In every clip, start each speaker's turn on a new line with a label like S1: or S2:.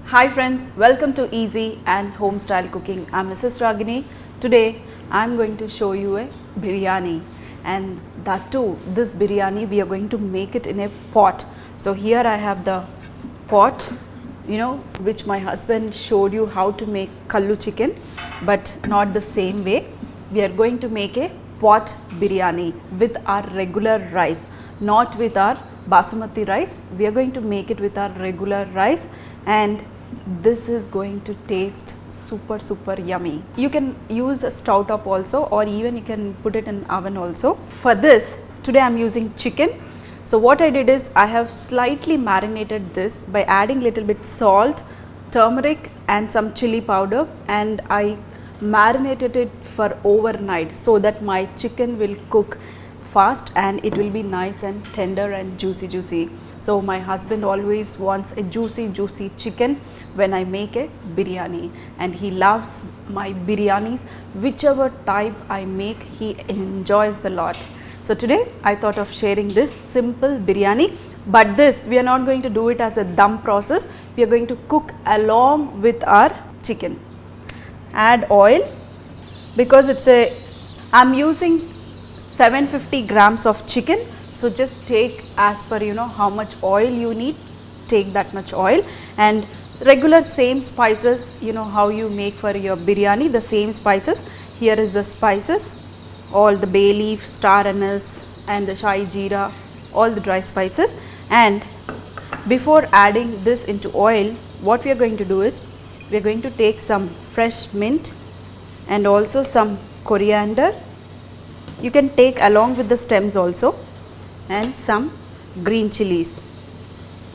S1: Hi friends, welcome to Easy and Home Style Cooking. I'm Mrs. Ragini. Today I'm going to show you a biryani, and that too, this biryani we are going to make it in a pot. So here I have the pot, which my husband showed you how to make kallu chicken, but not the same way. We are going to make a pot biryani with our regular rice, not with our basmati rice. We are going to make it with our regular rice, and this is going to taste super yummy. You can use a stovetop also, or even you can put it in oven also. For this, today I am using chicken. So what I did is I have slightly marinated this by adding little bit salt, turmeric and some chili powder, and I marinated it for overnight so that my chicken will cook fast and it will be nice and tender and juicy. So my husband always wants a juicy chicken when I make a biryani, and he loves my biryanis. Whichever type I make, he enjoys a lot. So today I thought of sharing this simple biryani, but this we are not going to do it as a dum process. We are going to cook along with our chicken. Add oil, because I'm using 750 grams of chicken, so just take as per how much oil you need, take that much oil, and regular same spices, how you make for your biryani, the same spices. Here is the spices, all the bay leaf, star anise and the shahi jeera, all the dry spices. And before adding this into oil, what we are going to do is we are going to take some fresh mint and also some coriander. You can take along with the stems also, and some green chillies.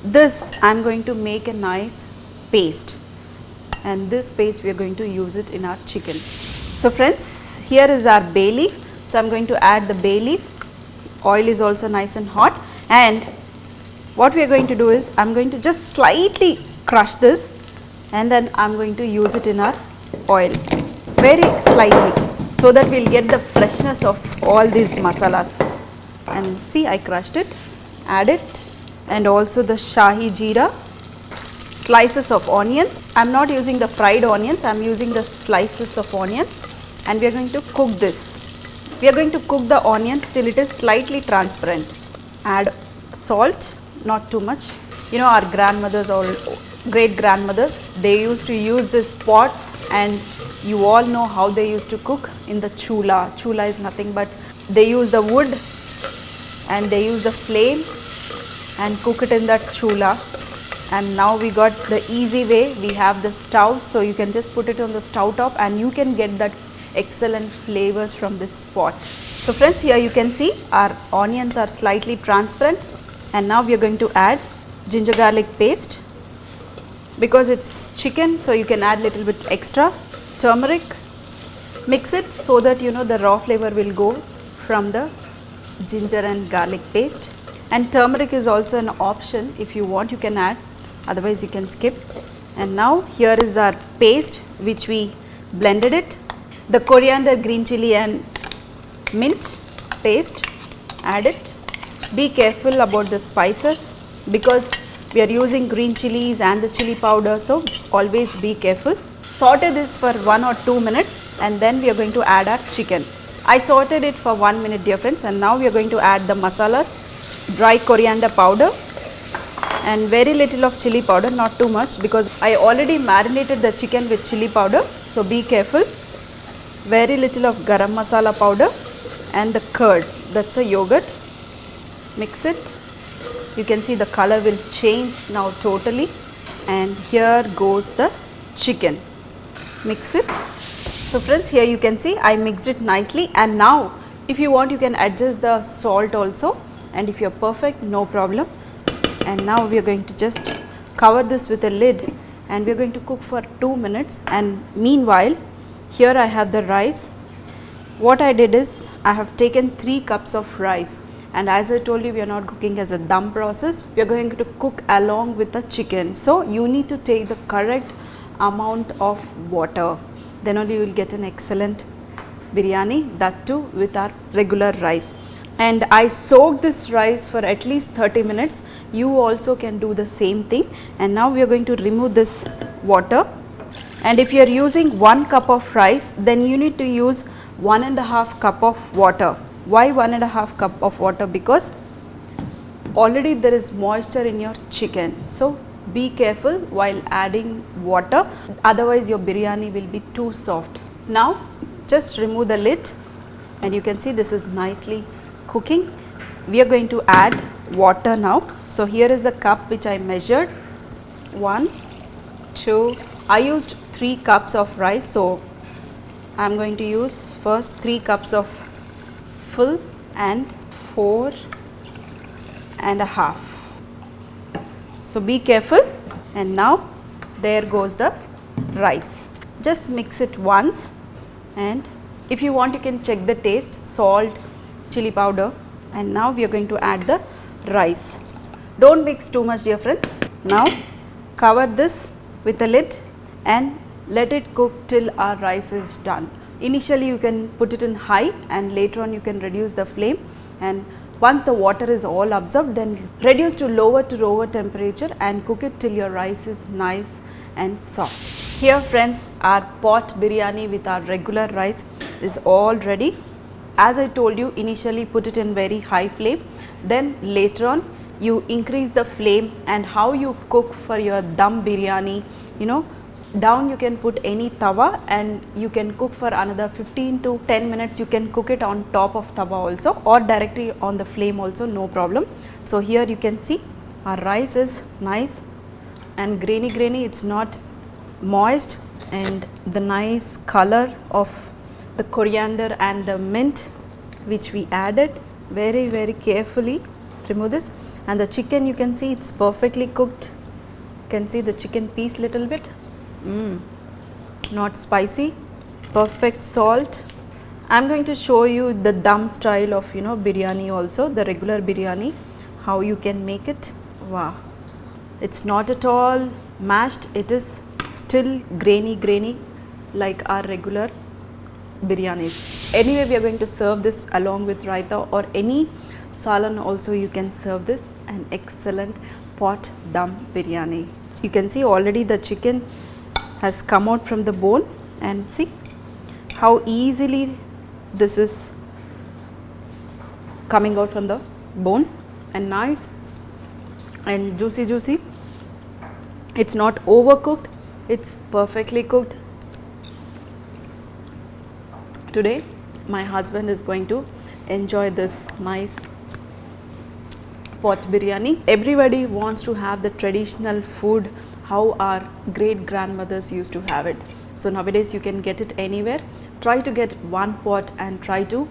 S1: This I am going to make a nice paste, and this paste we are going to use it in our chicken. So friends, here is our bay leaf. So I am going to add the bay leaf. Oil is also nice and hot, and what we are going to do is I am going to just slightly crush this, and then I am going to use it in our oil very slightly, so that we will get the freshness of all these masalas. And see, I crushed it, add it, and also the shahi jeera, slices of onions. I am not using the fried onions, I am using the slices of onions, and we are going to cook this. We are going to cook the onions till it is slightly transparent. Add salt, not too much. Our grandmothers or great grandmothers, they used to use these pots, and you all know how they used to cook in the chula. Chula is nothing but they use the wood and they use the flame and cook it in that chula. And now we got the easy way, we have the stove, so you can just put it on the stove top and you can get that excellent flavors from this pot. So friends, here you can see our onions are slightly transparent, and now we are going to add ginger garlic paste. Because it's chicken, so you can add little bit extra. Turmeric, mix it so that the raw flavor will go from the ginger and garlic paste. And turmeric is also an option. If you want, you can add, otherwise you can skip. And now here is our paste which we blended it. The coriander, green chilli and mint paste, add it. Be careful about the spices, because we are using green chilies and the chili powder, so always be careful. Saute this for 1 or 2 minutes, and then we are going to add our chicken. I sauteed it for 1 minute, dear friends, and now we are going to add the masalas, dry coriander powder and very little of chili powder, not too much, because I already marinated the chicken with chili powder, so be careful. Very little of garam masala powder and the curd, that's a yogurt. Mix it. You can see the color will change now totally, and here goes the chicken. Mix it. So friends, here you can see I mixed it nicely, and now if you want you can adjust the salt also, and if you are perfect, no problem. And now we are going to just cover this with a lid, and we are going to cook for 2 minutes. And meanwhile, here I have the rice. What I did is I have taken 3 cups of rice, and as I told you, we are not cooking as a dum process, we are going to cook along with the chicken. So you need to take the correct amount of water, then only you will get an excellent biryani, that too with our regular rice. and I soaked this rice for at least 30 minutes. You also can do the same thing. And now we are going to remove this water, and if you are using 1 cup of rice, then you need to use 1.5 cup of water. Why 1.5 cup of water? Because already there is moisture in your chicken, so be careful while adding water, otherwise your biryani will be too soft. Now just remove the lid, and you can see this is nicely cooking. We are going to add water now. So here is the cup which I measured, 1, 2, I used 3 cups of rice, so I am going to use first 3 cups of full and 4.5. So be careful. And now there goes the rice. Just mix it once, and if you want you can check the taste, salt, chili powder. And now we are going to add the rice. Don't mix too much, dear friends. Now cover this with a lid and let it cook till our rice is done. Initially you can put it in high, and later on you can reduce the flame, and once the water is all absorbed, then reduce to lower temperature and cook it till your rice is nice and soft. Here friends, our pot biryani with our regular rice is all ready. As I told you, initially put it in very high flame, then later on you increase the flame. And how you cook for your dum biryani, you know, down you can put any tawa, and you can cook for another 15 to 10 minutes. You can cook it on top of tawa also, or directly on the flame also, no problem. So here you can see our rice is nice and grainy, it's not moist, and the nice color of the coriander and the mint which we added. Very carefully remove this. And the chicken, you can see it's perfectly cooked. You can see the chicken piece little bit. Not spicy, perfect salt. I'm going to show you the dum style of biryani also, the regular biryani, how you can make it. Wow, it's not at all mashed, it is still grainy like our regular biryanis. Anyway, we are going to serve this along with raita or any salan also. You can serve this, an excellent pot dum biryani. You can see already the chicken has come out from the bone, and see how easily this is coming out from the bone, and nice and juicy. It's not overcooked, it's perfectly cooked. Today my husband is going to enjoy this nice pot biryani. Everybody wants to have the traditional food how our great grandmothers used to have it. So nowadays you can get it anywhere. Try to get one pot and try to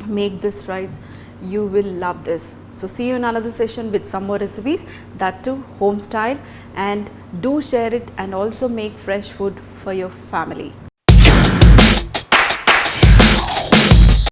S1: make this rice. You will love this. So see you in another session with some more recipes, that too home style, and do share it and also make fresh food for your family.